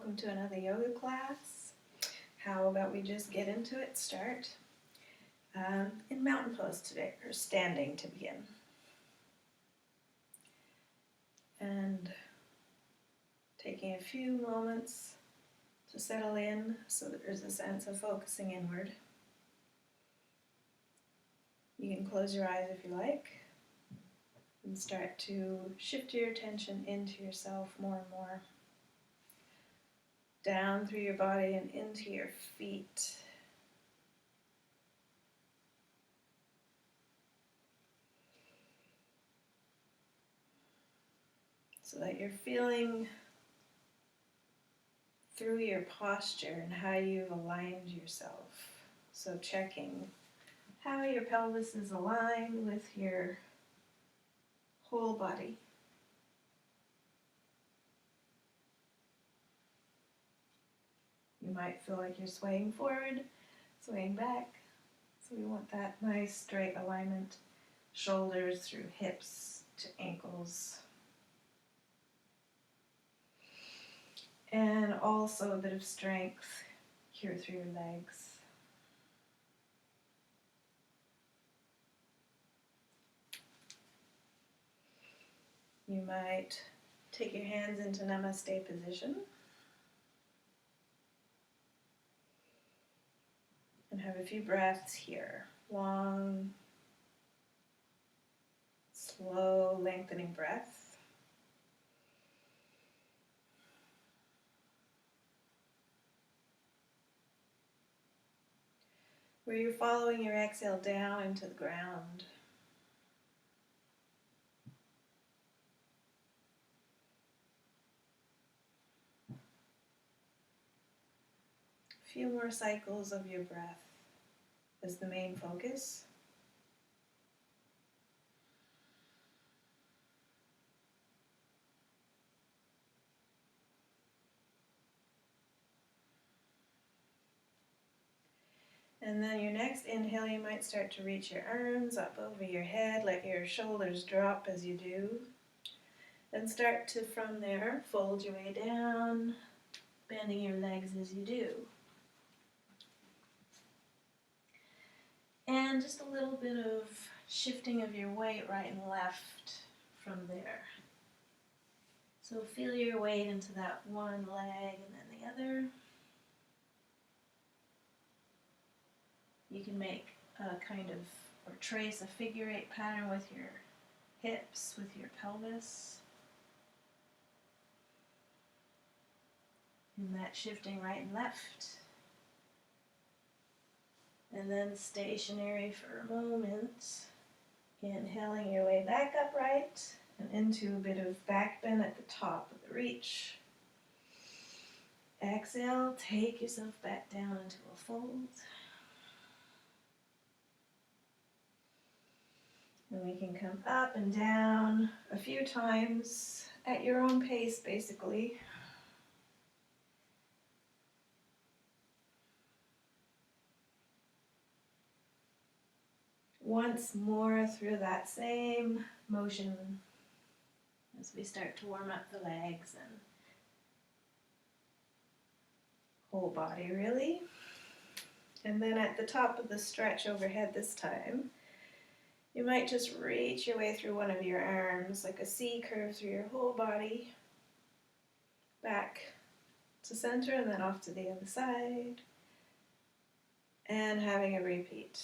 welcome to another yoga class. How about we just get into it, start in mountain pose today, or standing to begin. And taking a few moments to settle in so that there's a sense of focusing inward. You can close your eyes if you like and start to shift your attention into yourself more and more. Down through your body and into your feet. So that you're feeling through your posture and how you've aligned yourself. So checking how your pelvis is aligned with your whole body. You might feel like you're swaying forward, swaying back. So we want that nice straight alignment, shoulders through hips to ankles. And also a bit of strength here through your legs. You might take your hands into Namaste position. And have a few breaths here. Long, slow, lengthening breath. Where you're following your exhale down into the ground. A few more cycles of your breath as the main focus. And then your next inhale, you might start to reach your arms up over your head, let your shoulders drop as you do. Then start to, from there, fold your way down, bending your legs as you do. And just a little bit of shifting of your weight right and left from there. So feel your weight into that one leg and then the other. You can make a kind of, or trace a figure eight pattern with your hips, with your pelvis. And that shifting right and left. And then stationary for a moment. Inhaling your way back upright and into a bit of back bend at the top of the reach. Exhale, take yourself back down into a fold. And we can come up and down a few times at your own pace, basically. Once more through that same motion as we start to warm up the legs and whole body, really. And then at the top of the stretch overhead this time, you might just reach your way through one of your arms, like a C curve through your whole body, back to center and then off to the other side, and having a repeat.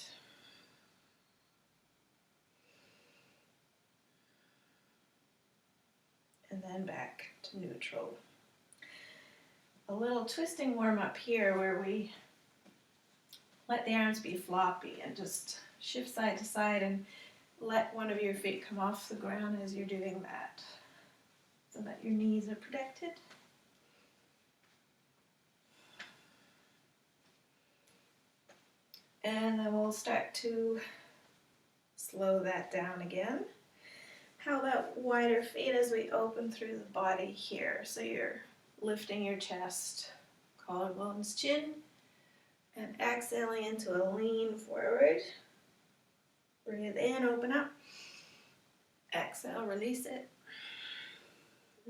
And then back to neutral. A little twisting warm up here where we let the arms be floppy and just shift side to side and let one of your feet come off the ground as you're doing that so that your knees are protected. And then we'll start to slow that down again. How about wider feet as we open through the body here? So you're lifting your chest, collarbones, chin, and exhaling into a lean forward. Breathe in, open up. Exhale, release it.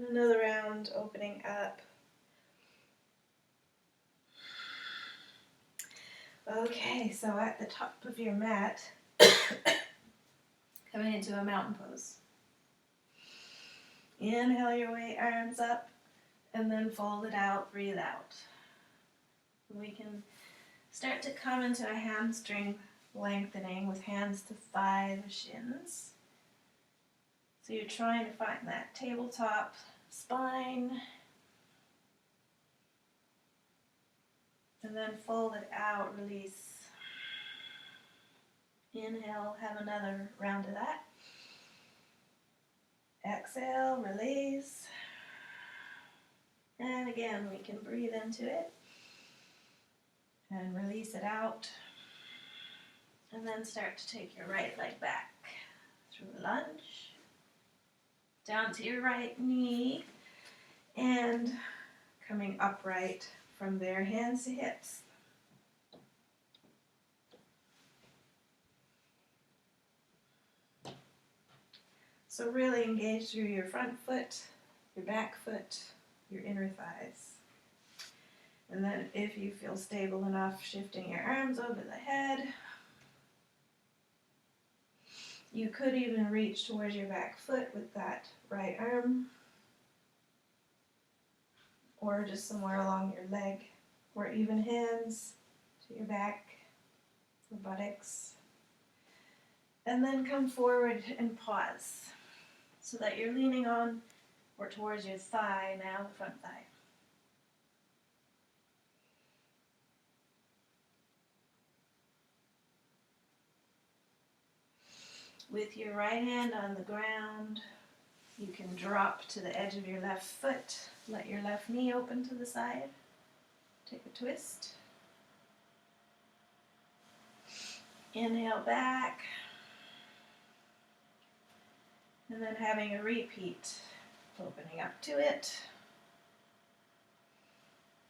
Another round, opening up. Okay, so at the top of your mat, coming into a mountain pose. Inhale your way, arms up, and then fold it out, breathe out. We can start to come into a hamstring lengthening with hands to thigh the shins. So you're trying to find that tabletop spine. And then fold it out, release. Inhale, have another round of that. Exhale, release. And again, we can breathe into it and release it out. And then start to take your right leg back through a lunge, down to your right knee, and coming upright from there, hands to hips. So really engage through your front foot, your back foot, your inner thighs. And then if you feel stable enough, shifting your arms over the head. You could even reach towards your back foot with that right arm, or just somewhere along your leg, or even hands to your back, the buttocks. And then come forward and pause, so that you're leaning on or towards your thigh now, the front thigh. With your right hand on the ground, you can drop to the edge of your left foot. Let your left knee open to the side. Take a twist. Inhale back. And then having a repeat. Opening up to it.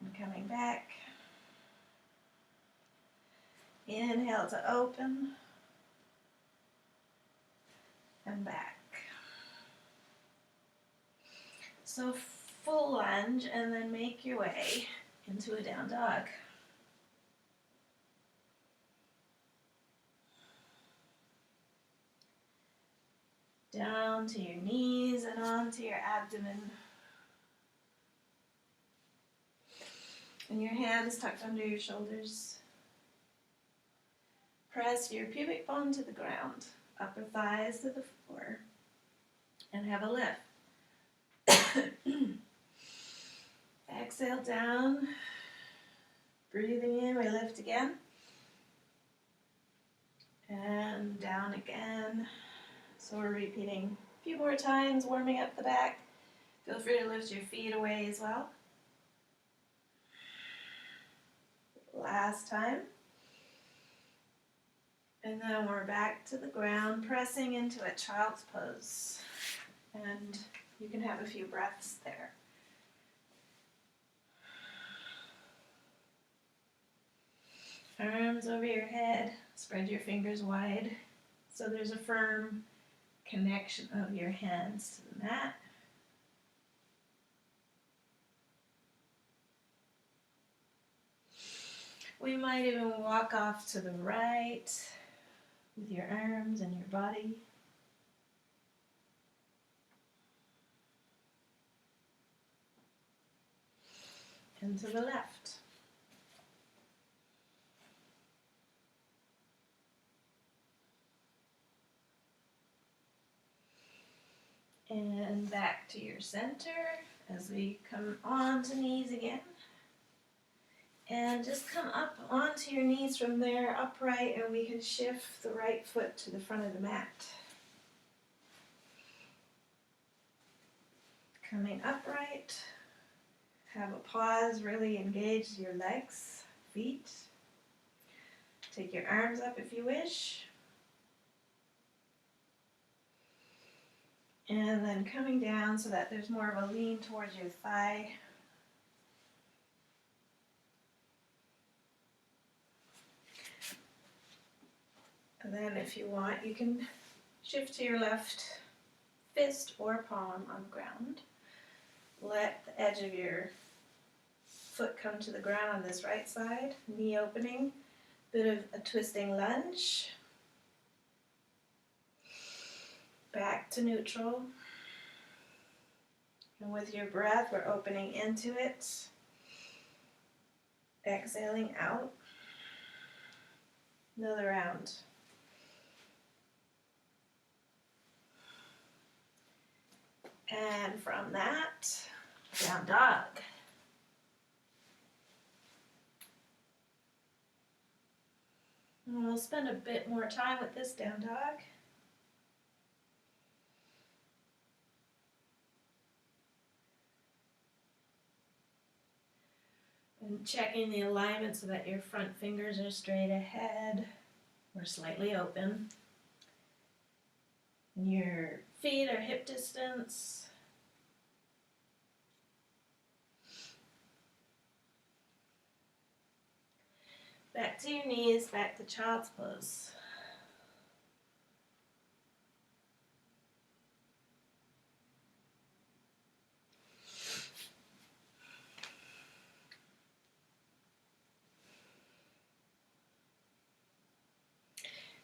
And coming back. Inhale to open. And back. So full lunge, and then make your way into a down dog. Down to your knees and onto your abdomen. And your hands tucked under your shoulders. Press your pubic bone to the ground, upper thighs to the floor, and have a lift. Exhale down, breathing in, we lift again, and down again. So we're repeating a few more times, warming up the back. Feel free to lift your feet away as well. Last time. And then we're back to the ground, pressing into a child's pose. And you can have a few breaths there. Arms over your head, spread your fingers wide so there's a firm connection of your hands to the mat. We might even walk off to the right with your arms and your body. And to the left. And back to your center as we come onto knees again. And just come up onto your knees from there, upright, and we can shift the right foot to the front of the mat. Coming upright, have a pause, really engage your legs, feet. Take your arms up if you wish. And then coming down so that there's more of a lean towards your thigh. And then if you want, you can shift to your left fist or palm on the ground. Let the edge of your foot come to the ground on this right side, knee opening. Bit of a twisting lunge. Back to neutral. And with your breath, we're opening into it. Exhaling out. Another round. And from that, down dog. And we'll spend a bit more time with this down dog. And checking the alignment so that your front fingers are straight ahead or slightly open. And your feet are hip distance. Back to your knees, back to child's pose.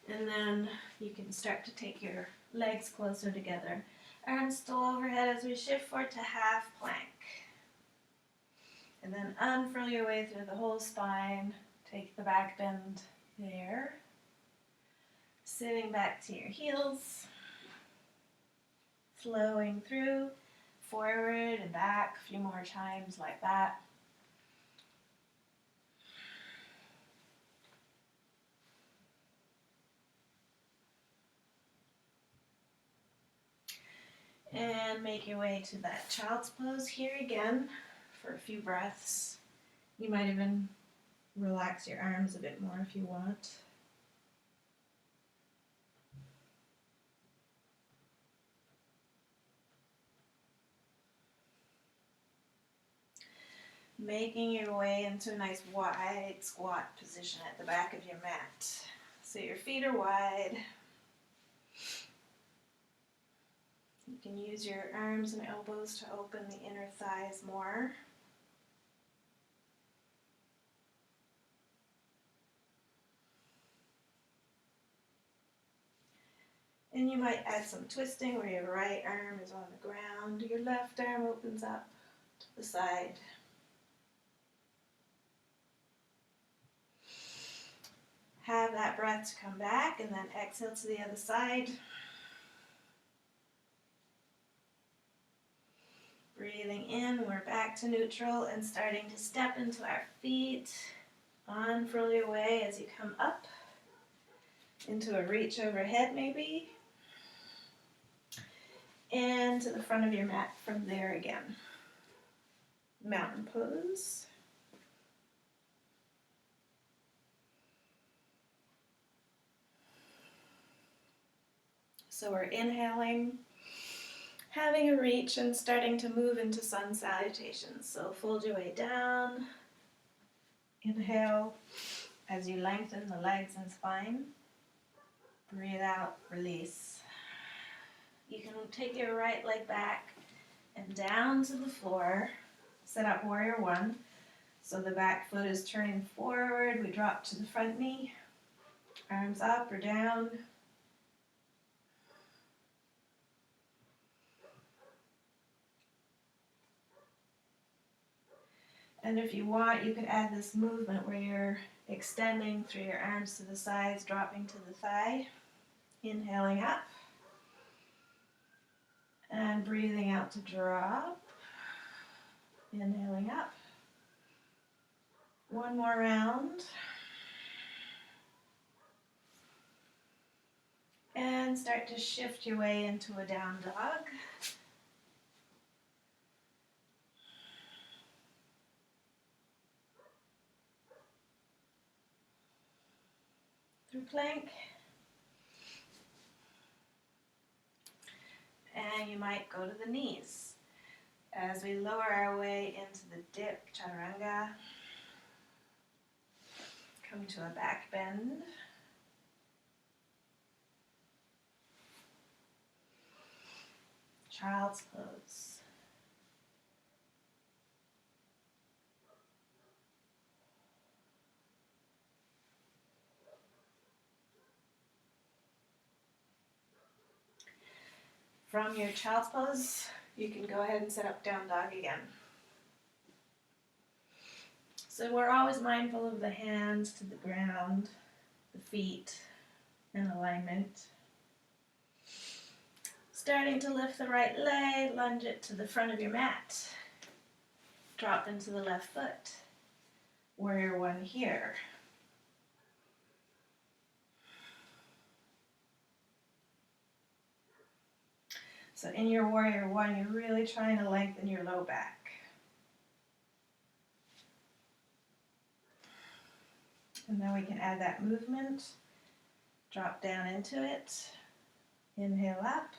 And then you can start to take your legs closer together. Arms still overhead as we shift forward to half plank. And then unfurl your way through the whole spine. Take the back bend there. Sitting back to your heels. Flowing through, forward and back a few more times like that. And make your way to that child's pose here again for a few breaths. You might even relax your arms a bit more if you want. Making your way into a nice wide squat position at the back of your mat. So your feet are wide. You can use your arms and elbows to open the inner thighs more. And you might add some twisting where your right arm is on the ground, your left arm opens up to the side. Have that breath to come back and then exhale to the other side. Breathing in, we're back to neutral and starting to step into our feet. Unfurl your way as you come up into a reach overhead maybe. And to the front of your mat from there again. Mountain pose. So we're inhaling, having a reach and starting to move into sun salutations. So fold your way down. Inhale as you lengthen the legs and spine. Breathe out, release. You can take your right leg back and down to the floor. Set up warrior one. So the back foot is turning forward. We drop to the front knee. Arms up or down. And if you want, you could add this movement where you're extending through your arms to the sides, dropping to the thigh. Inhaling up. And breathing out to drop. Inhaling up. One more round. And start to shift your way into a down dog. Through plank. And you might go to the knees. As we lower our way into the dip, chaturanga. Come to a back bend. Child's pose. from your child's pose, you can go ahead and set up down dog again. So we're always mindful of the hands to the ground, the feet, and alignment. Starting to lift the right leg, lunge it to the front of your mat. Drop into the left foot. Warrior one here. So in your warrior one, you're really trying to lengthen your low back. And then we can add that movement. Drop down into it. Inhale up.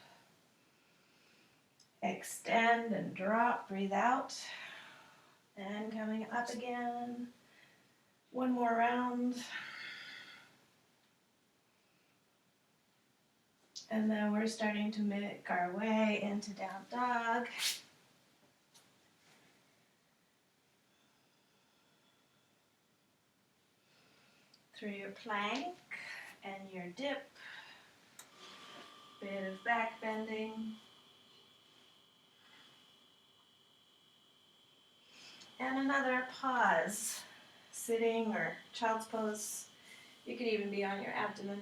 Extend and drop. Breathe out. And coming up again. One more round. And then we're starting to make our way into down dog. Through your plank and your dip. Bit of back bending. And another pause. Sitting or child's pose. You could even be on your abdomen.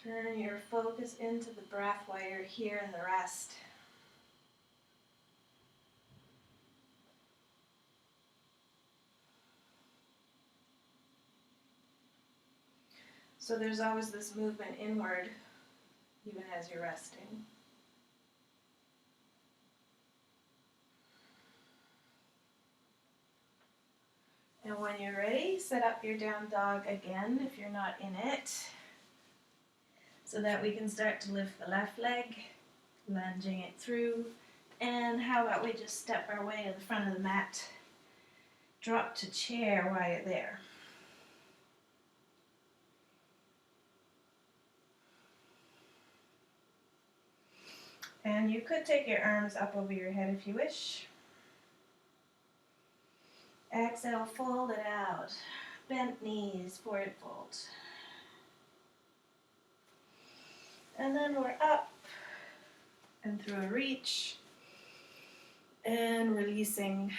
Turn your focus into the breath while you're here in the rest. So there's always this movement inward, even as you're resting. And when you're ready, set up your down dog again if you're not in it, so that we can start to lift the left leg, lunging it through. And how about we just step our way to the front of the mat, drop to chair while you're there. And you could take your arms up over your head if you wish. Exhale, fold it out. Bent knees, forward fold. And then we're up and through a reach. And releasing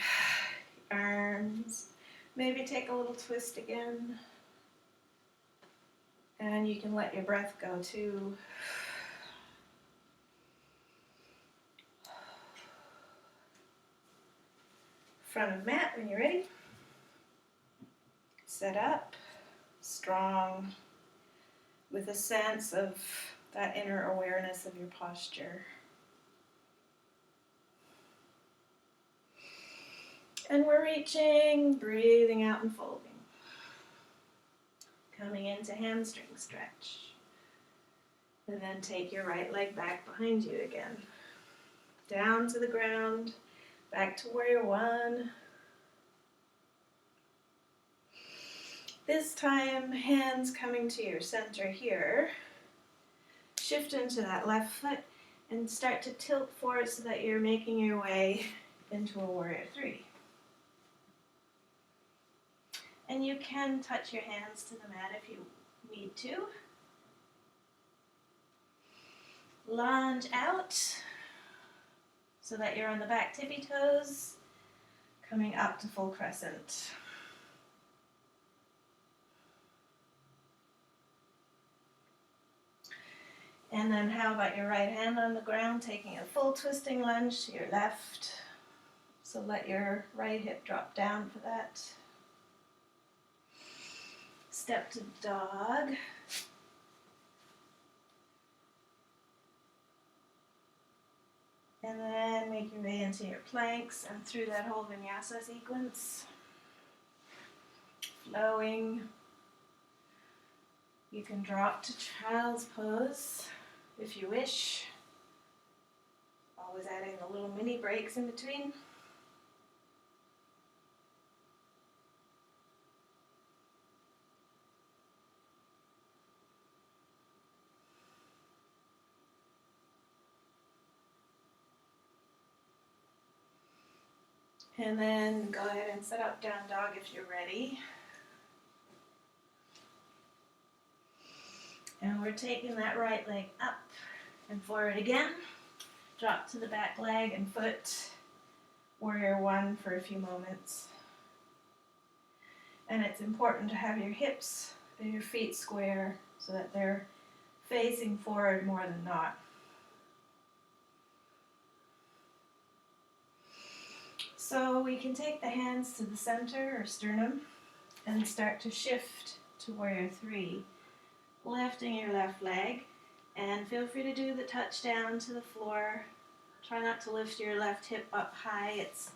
arms. Maybe take a little twist again. And you can let your breath go too. Front of mat when you're ready. Set up, strong, with a sense of that inner awareness of your posture. And we're reaching, breathing out and folding. Coming into hamstring stretch. And then take your right leg back behind you again. Down to the ground, back to warrior one. This time, hands coming to your center here. Shift into that left foot and start to tilt forward so that you're making your way into a warrior three. And you can touch your hands to the mat if you need to. Lunge out so that you're on the back tippy toes, coming up to full crescent. And then how about your right hand on the ground, taking a full twisting lunge to your left. So let your right hip drop down for that. Step to dog. And then make your way into your planks and through that whole vinyasa sequence. Flowing. You can drop to child's pose if you wish. Always adding the little mini breaks in between. And then go ahead and set up down dog if you're ready. And we're taking that right leg up and forward again. Drop to the back leg and foot. Warrior one for a few moments. And it's important to have your hips and your feet square so that they're facing forward more than not. So we can take the hands to the center or sternum and start to shift to warrior three, lifting your left leg, and feel free to do the touch down to the floor. Try not to lift your left hip up high, it's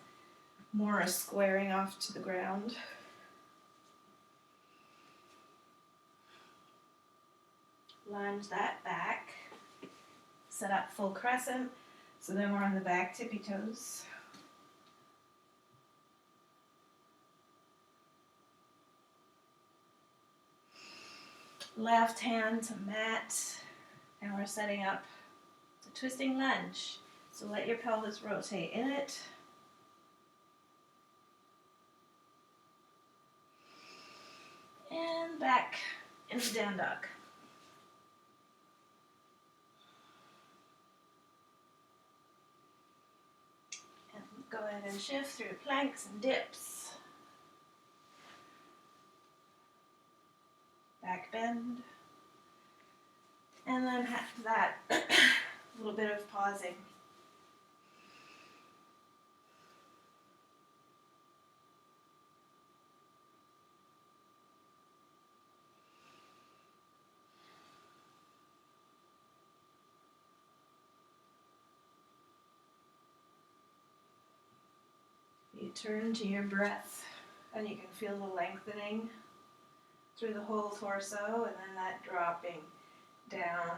more a squaring off to the ground. Lunge that back, set up full crescent, so then we're on the back tippy toes. Left hand to mat, and we're setting up the twisting lunge. So let your pelvis rotate in it. And back into down dog. And go ahead and shift through planks and dips. Back bend. And then after that, a little bit of pausing. You turn to your breath, and you can feel the lengthening through the whole torso, and then that dropping down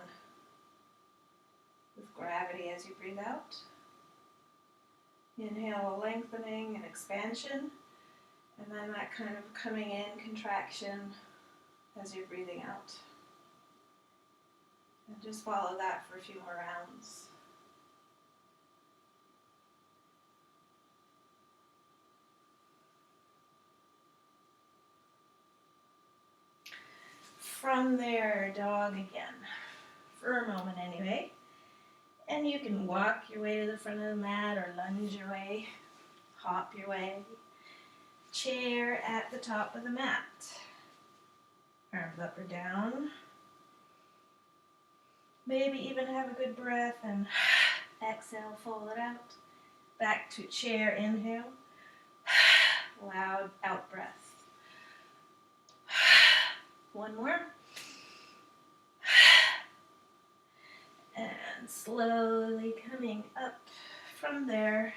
with gravity as you breathe out. Inhale, a lengthening and expansion, and then that kind of coming in contraction as you're breathing out. And just follow that for a few more rounds. From there, dog again, for a moment anyway. And you can walk your way to the front of the mat or lunge your way, hop your way. Chair at the top of the mat. Arms up or down. Maybe even have a good breath and exhale, fold it out. Back to chair, inhale. Loud out breath. One more. And slowly coming up from there.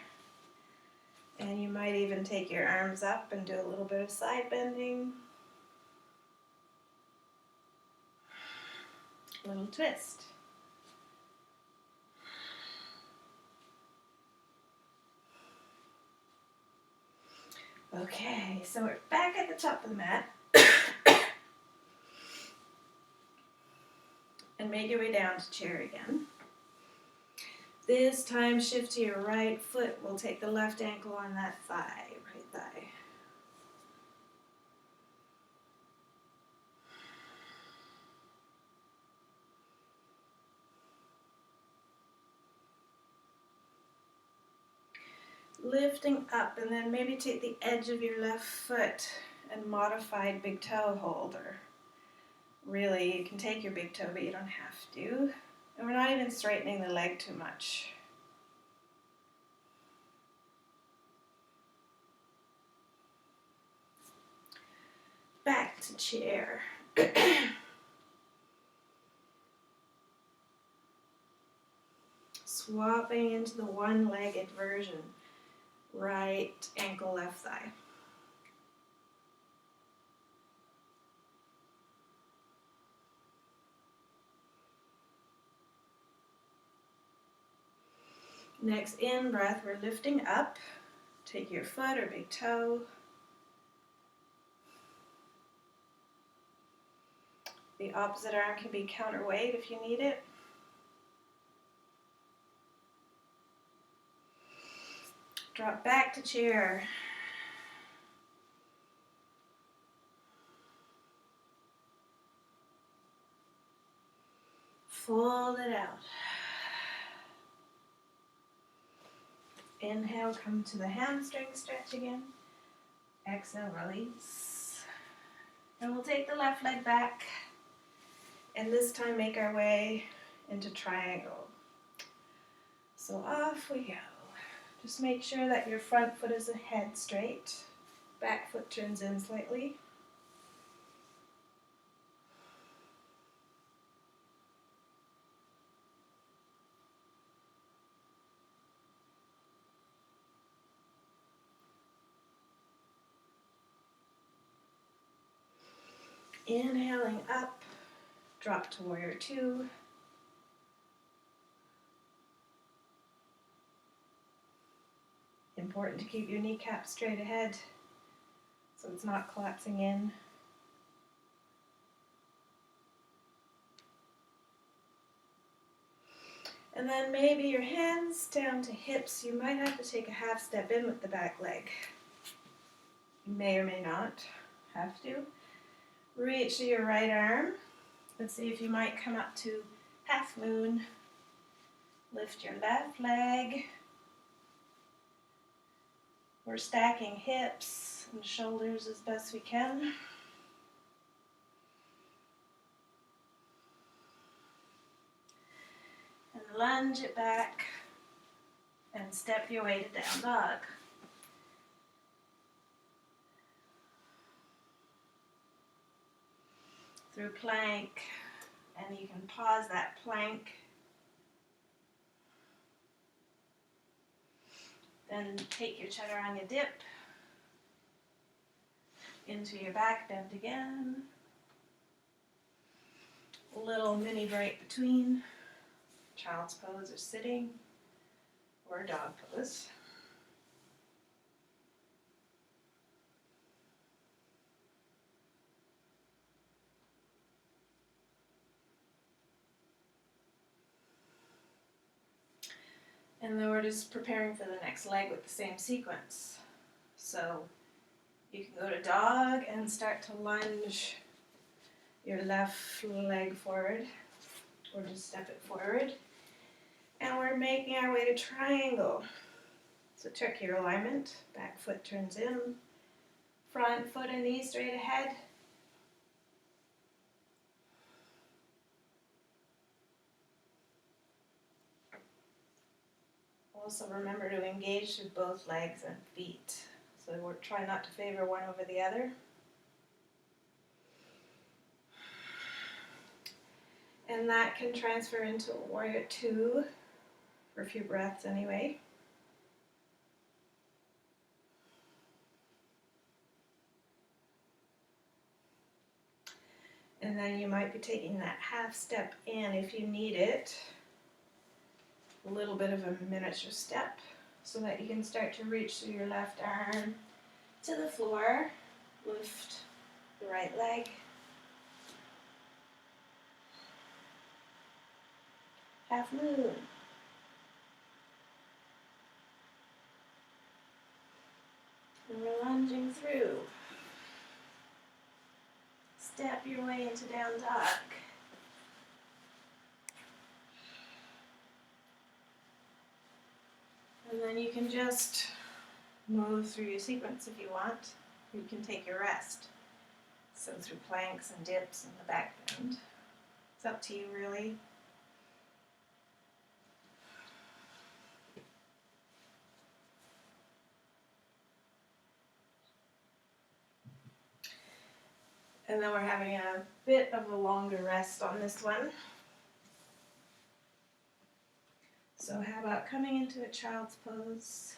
And you might even take your arms up and do a little bit of side bending. Little twist. Okay, so we're back at the top of the mat. And make your way down to chair again. This time shift to your right foot. We'll take the left ankle on that thigh, right thigh. Lifting up, and then maybe take the edge of your left foot and modified big toe holder. Really, you can take your big toe, but you don't have to. And we're not even straightening the leg too much. Back to chair. Swapping into the one-legged version. Right ankle, left thigh. Next in breath, we're lifting up. Take your foot or big toe. The opposite arm can be counterweight if you need it. Drop back to chair. Fold it out. Inhale, come to the hamstring stretch again. Exhale, release. And we'll take the left leg back. And this time make our way into triangle. So off we go. Just make sure that your front foot is ahead straight. Back foot turns in slightly. Inhaling up, drop to warrior two. Important to keep your kneecap straight ahead so it's not collapsing in. And then maybe your hands down to hips. You might have to take a half step in with the back leg. You may or may not have to. Reach to your right arm. Let's see if you might come up to half moon. Lift your left leg. We're stacking hips and shoulders as best we can. And lunge it back and step your way to down dog. Through plank, and you can pause that plank. Then take your chaturanga dip into your back bend again. A little mini break between child's pose or sitting or dog pose. And then we're just preparing for the next leg with the same sequence. So you can go to dog and start to lunge your left leg forward, or just step it forward. And we're making our way to triangle. So check your alignment. Back foot turns in, front foot and knee straight ahead. Also remember to engage through both legs and feet. So we're trying not to favor one over the other. And that can transfer into warrior two for a few breaths anyway. And then you might be taking that half step in if you need it. A little bit of a miniature step so that you can start to reach through your left arm to the floor. Lift the right leg. Half moon. And we're lunging through. Step your way into down dog. And then you can just move through your sequence if you want. You can take your rest. So through planks and dips and the back bend. It's up to you really. And then we're having a bit of a longer rest on this one. So how about coming into a child's pose?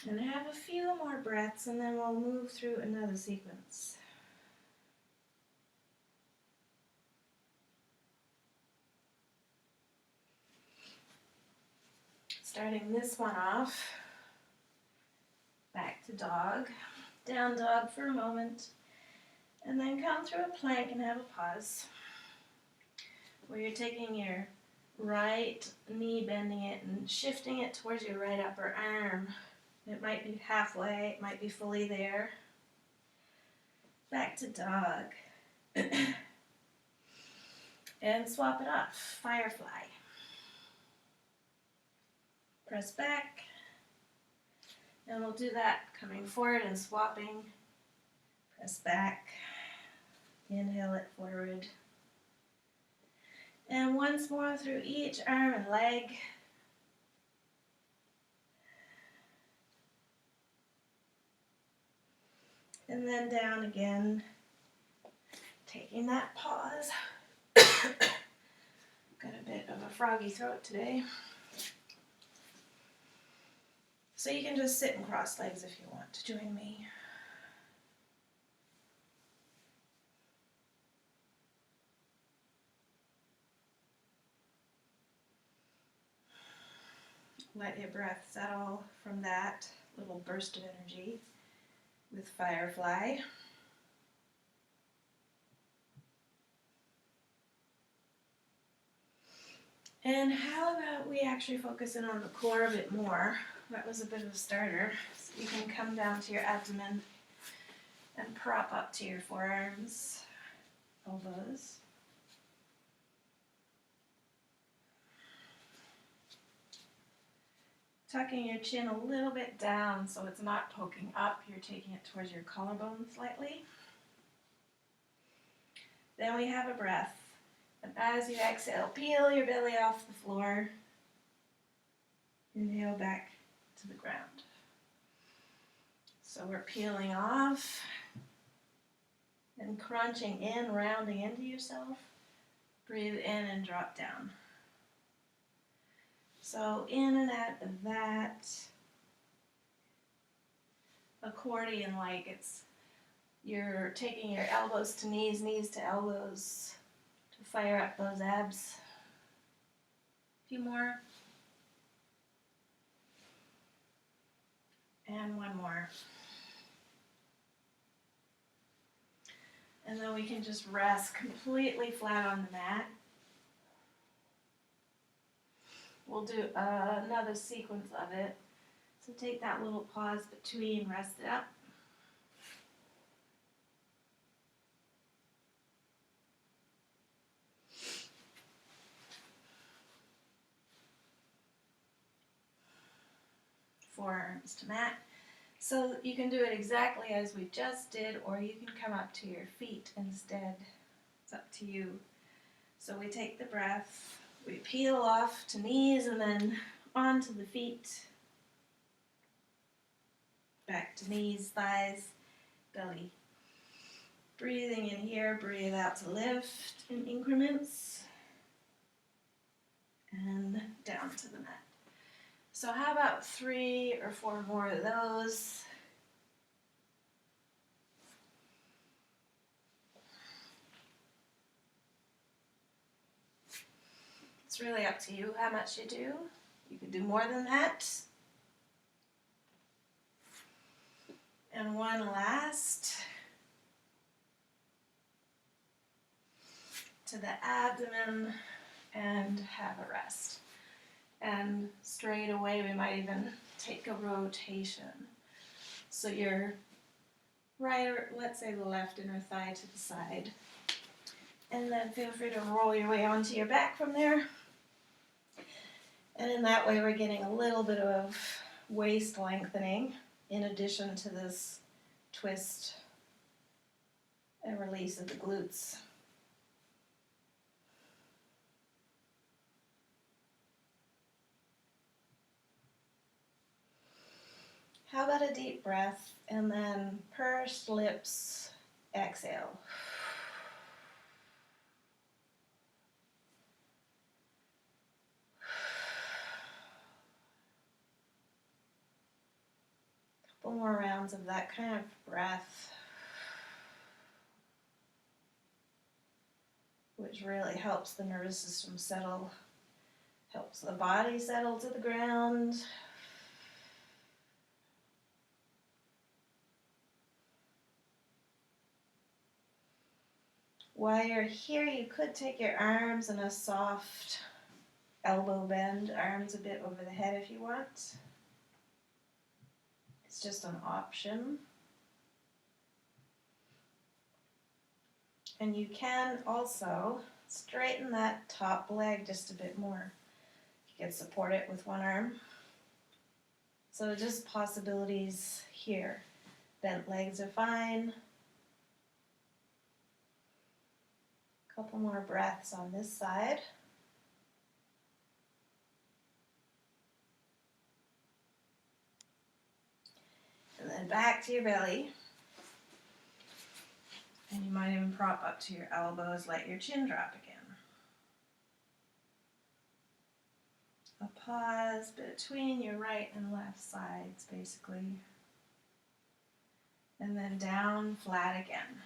And have a few more breaths and then we'll move through another sequence. starting this one off, back to dog, down dog for a moment, and then come through a plank and have a pause, where you're taking your right knee, bending it and shifting it towards your right upper arm. It might be halfway, it might be fully there. Back to dog. And swap it off, firefly. Press back, and we'll do that coming forward and swapping. Press back, inhale it forward. And once more through each arm and leg. And then down again, taking that pause. Got a bit of a froggy throat today. So you can just sit and cross legs if you want to join me. Let your breath settle from that little burst of energy with firefly. And how about we actually focus in on the core a bit more? That was a bit of a starter. So you can come down to your abdomen and prop up to your forearms, elbows. Tucking your chin a little bit down so it's not poking up. You're taking it towards your collarbone slightly. Then we have a breath. And as you exhale, peel your belly off the floor. Inhale back to the ground. So we're peeling off and crunching in, rounding into yourself. Breathe in and drop down. So in and out of that accordion-like, you're taking your elbows to knees, knees to elbows to fire up those abs. A few more. And one more. And then we can just rest completely flat on the mat. We'll do another sequence of it. So take that little pause between, rest it up. Forearms to mat. So you can do it exactly as we just did, or you can come up to your feet instead. It's up to you. So we take the breath. We peel off to knees and then onto the feet. Back to knees, thighs, belly. Breathing in here, breathe out to lift in increments. And down to the mat. So how about 3 or 4 more of those? It's really up to you how much you do. You could do more than that. And one last. To the abdomen and have a rest. And straight away we might even take a rotation. So your right, or let's say the left inner thigh to the side. And then feel free to roll your way onto your back from there. And in that way we're getting a little bit of waist lengthening in addition to this twist and release of the glutes. How about a deep breath and then pursed lips, exhale. Couple more rounds of that kind of breath, which really helps the nervous system settle, Helps the body settle to the ground. While you're here, you could take your arms in a soft elbow bend, arms a bit over the head if you want. It's just an option. And you can also straighten that top leg just a bit more. You can support it with one arm. So just possibilities here. Bent legs are fine. Couple more breaths on this side. And then back to your belly. And you might even prop up to your elbows, let your chin drop again. A pause between your right and left sides, basically. And then down, flat again.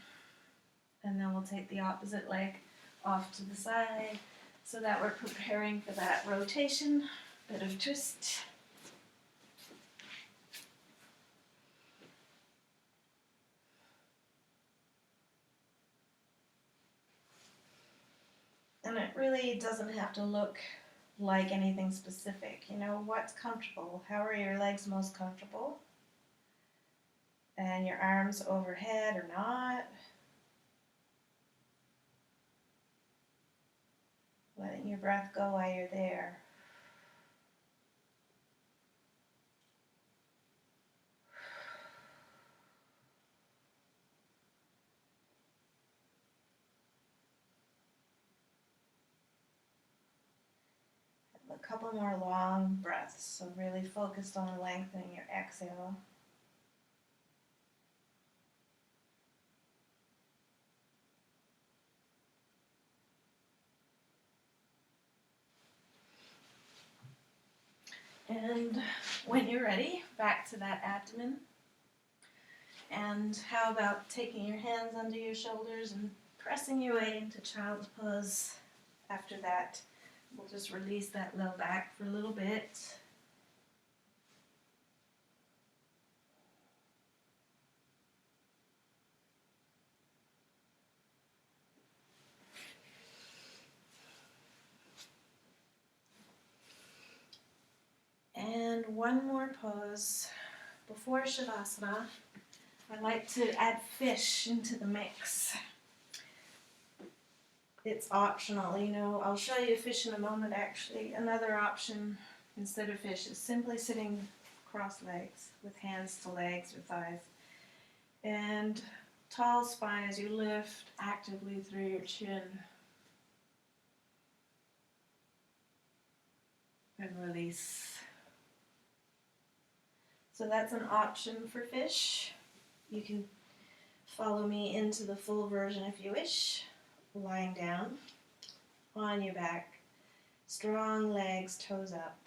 And then we'll take the opposite leg off to the side so that we're preparing for that rotation. Bit of twist. And it really doesn't have to look like anything specific. You know, what's comfortable? How are your legs most comfortable? And your arms overhead or not? Letting your breath go while you're there. A couple more long breaths, so really focused on lengthening your exhale. And when you're ready, back to that abdomen. And how about taking your hands under your shoulders and pressing your way into child's pose. After that, we'll just release that low back for a little bit. And one more pose before Shavasana. I like to add fish into the mix. It's optional, you know. I'll show you fish in a moment, actually. Another option instead of fish is simply sitting cross legs with hands to legs or thighs. And tall spine as you lift actively through your chin. And release. So that's an option for fish. You can follow me into the full version if you wish. Lying down on your back, strong legs, toes up.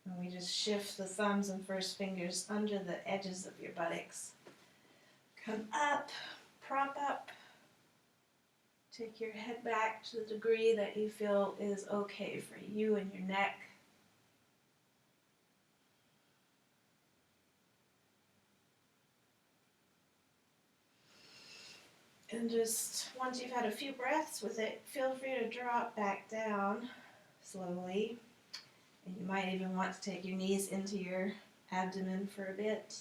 And we just shift the thumbs and first fingers under the edges of your buttocks. Come up, prop up. Take your head back to the degree that you feel is okay for you and your neck. And just once you've had a few breaths with it, feel free to drop back down slowly. And you might even want to take your knees into your abdomen for a bit.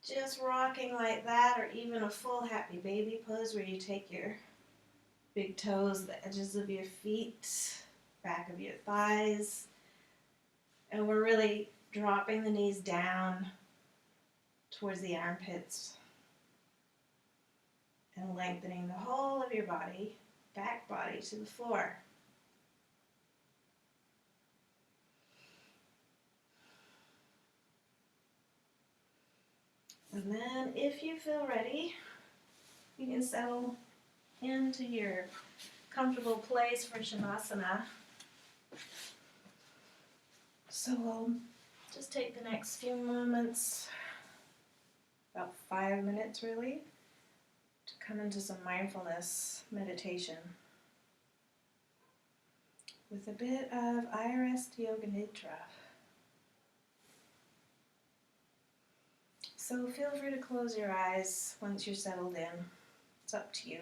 Just rocking like that, or even a full happy baby pose where you take your big toes, the edges of your feet, back of your thighs. And we're really dropping the knees down towards the armpits. And lengthening the whole of your body, back body to the floor. And then if you feel ready, you can settle into your comfortable place for Shavasana. So we'll just take the next few moments, about 5 minutes really, to come into some mindfulness meditation. with a bit of Ayurveda Yoga Nidra. So feel free to close your eyes once you're settled in. It's up to you.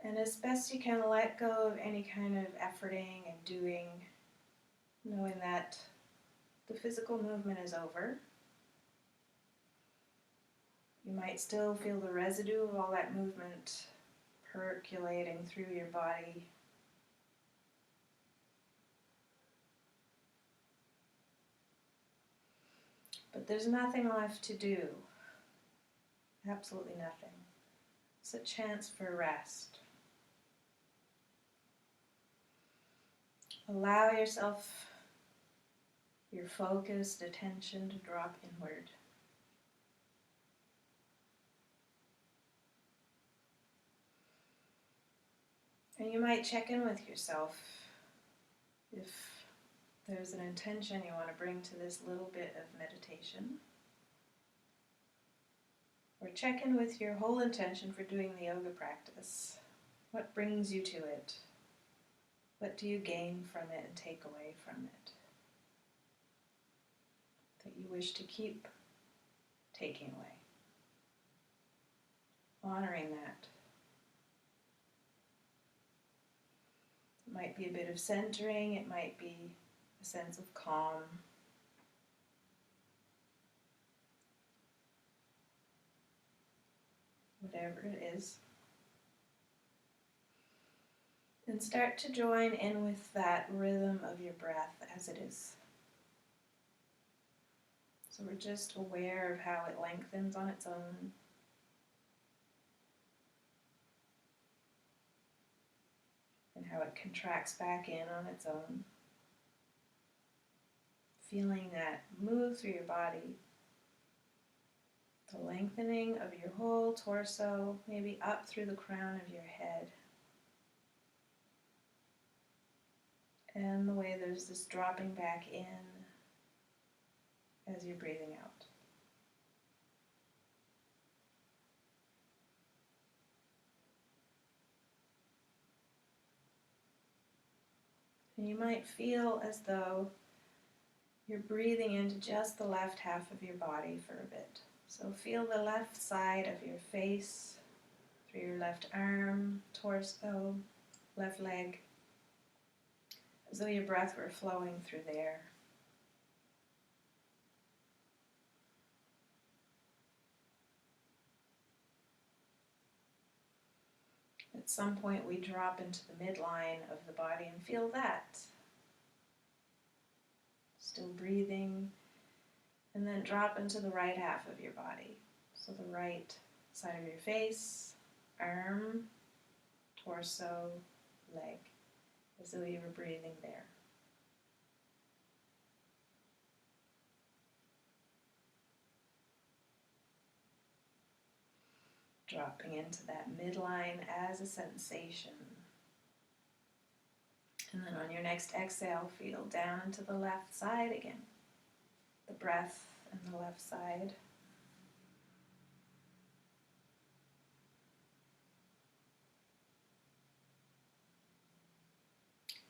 And as best you can, let go of any kind of efforting and doing, knowing that the physical movement is over. You might still feel the residue of all that movement percolating through your body. But there's nothing left to do. Absolutely nothing. It's a chance for rest. Allow yourself, your focused attention to drop inward. And you might check in with yourself if there's an intention you want to bring to this little bit of meditation. Or check in with your whole intention for doing the yoga practice. What brings you to it? What do you gain from it and take away from it that you wish to keep taking away? Honoring that. It might be a bit of centering, it might be a sense of calm. Whatever it is. And start to join in with that rhythm of your breath as it is. So we're just aware of how it lengthens on its own. And how it contracts back in on its own. Feeling that move through your body. The lengthening of your whole torso, maybe up through the crown of your head. And the way there's this dropping back in as you're breathing out. And you might feel as though you're breathing into just the left half of your body for a bit. So feel the left side of your face, through your left arm, torso, left leg, as though your breath were flowing through there. At some point we drop into the midline of the body and feel that. Still breathing, and then drop into the right half of your body. So the right side of your face, arm, torso, leg, as though you were breathing there. Dropping into that midline as a sensation. And then on your next exhale, feel down into the left side again. The breath and the left side.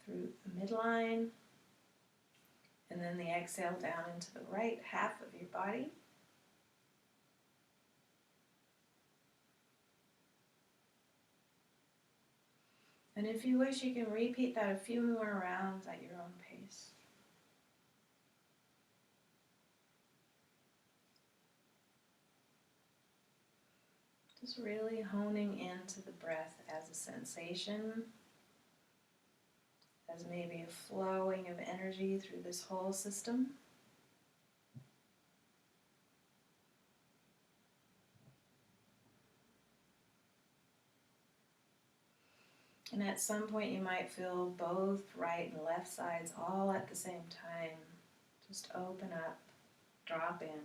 Through the midline. And then the exhale down into the right half of your body. And if you wish, you can repeat that a few more rounds at your own pace. Just really honing into the breath as a sensation, as maybe a flowing of energy through this whole system. And at some point you might feel both right and left sides all at the same time. Just open up, drop in.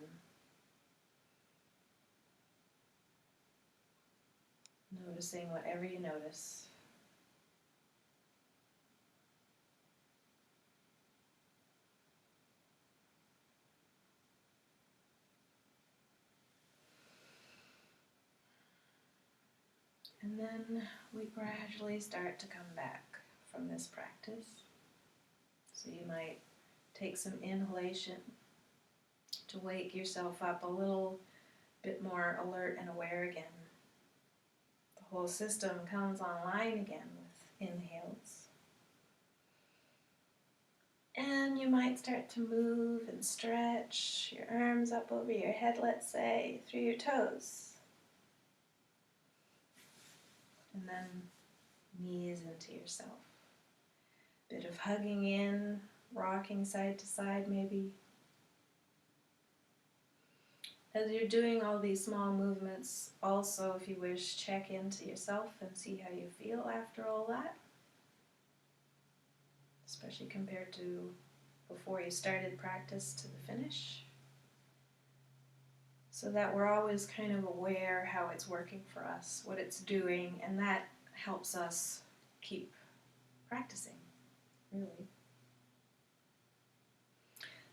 Noticing whatever you notice. And then we gradually start to come back from this practice. So you might take some inhalation to wake yourself up a little bit more alert and aware again. The whole system comes online again with inhales. And you might start to move and stretch your arms up over your head, let's say, through your toes. And then knees into yourself. Bit of hugging in, rocking side to side maybe. As you're doing all these small movements, also, if you wish, check into yourself and see how you feel after all that. Especially compared to before you started practice to the finish. So that we're always kind of aware how it's working for us, what it's doing, and that helps us keep practicing, really.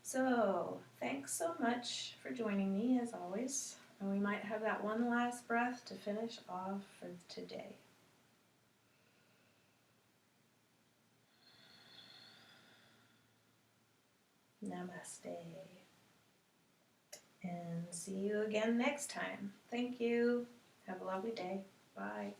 So, thanks so much for joining me, as always. And we might have that one last breath to finish off for today. Namaste. And see you again next time. Thank you. Have a lovely day. Bye.